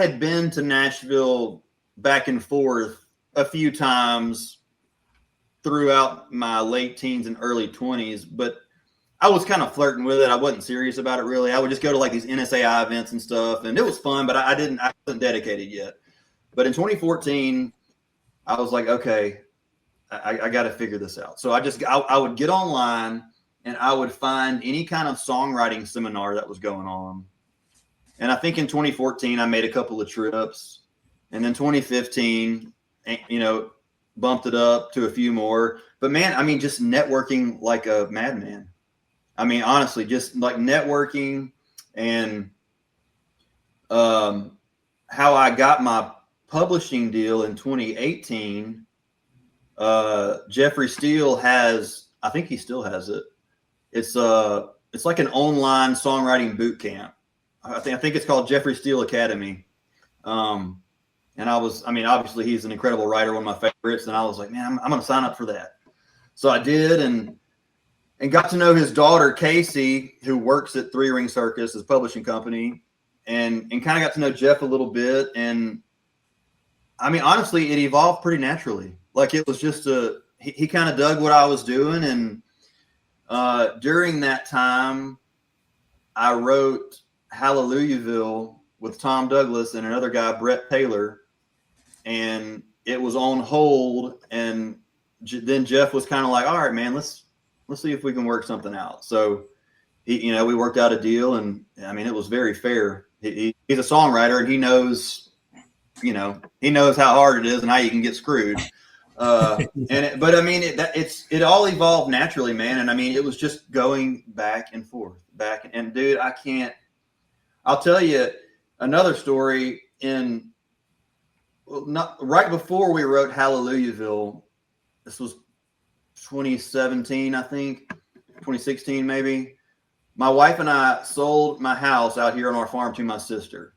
had been to Nashville back and forth a few times throughout my late teens and early 20s, but I was kind of flirting with it. I wasn't serious about it really. I would just go to like these NSAI events and stuff, and it was fun, but I wasn't dedicated yet. But in 2014, I was like, okay, I got to figure this out. So I would get online and I would find any kind of songwriting seminar that was going on. And I think in 2014, I made a couple of trips, and then 2015, bumped it up to a few more. But man, I mean, just networking like a madman. I mean, honestly, just like networking and how I got my publishing deal in 2018. Jeffrey Steele has, I think he still has it. It's like an online songwriting boot camp. I think it's called Jeffrey Steele Academy. And obviously he's an incredible writer, one of my favorites. And I was like, man, I'm going to sign up for that. So I did, and got to know his daughter, Casey, who works at Three Ring Circus, his publishing company, and kind of got to know Jeff a little bit. And I mean, honestly, it evolved pretty naturally. Like it was just he kind of dug what I was doing. And during that time, I wrote Hallelujahville with Tom Douglas and another guy, Brett Taylor, and it was on hold. And then Jeff was kind of like, all right, man, let's see if we can work something out. So we worked out a deal, and I mean, it was very fair. He's a songwriter, and he knows how hard it is and how you can get screwed. But I mean, it all evolved naturally, man. And I mean, it was just going back and forth, and dude, I'll tell you another story. Right before we wrote Hallelujahville, this was 2017, I think, 2016 maybe. My wife and I sold my house out here on our farm to my sister,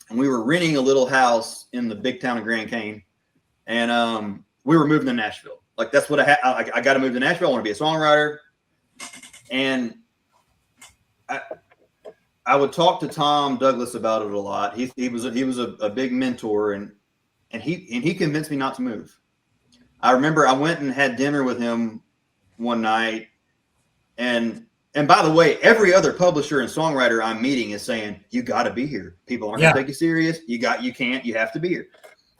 and we were renting a little house in the big town of Grand Cane, and we were moving to Nashville. Like that's what I got to move to Nashville. I want to be a songwriter, and I would talk to Tom Douglas about it a lot. He was a big mentor, and he convinced me not to move. I remember I went and had dinner with him one night, and by the way, every other publisher and songwriter I'm meeting is saying, you got to be here. People aren't going to take you serious. You have to be here.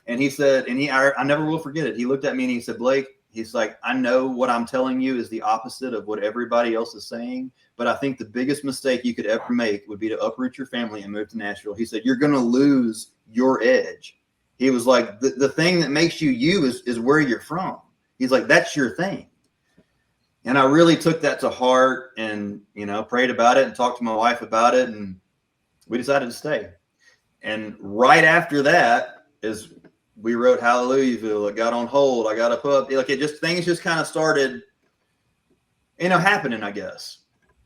And he said, I never will forget it. He looked at me and he said, Blake, he's like, I know what I'm telling you is the opposite of what everybody else is saying, but I think the biggest mistake you could ever make would be to uproot your family and move to Nashville. He said, you're going to lose your edge. He was like, the thing that makes you is where you're from. He's like, that's your thing. And I really took that to heart and, prayed about it and talked to my wife about it. And we decided to stay. And right after that is we wrote Hallelujahville. It got on hold. I got a pup. Things just kind of started, happening, I guess.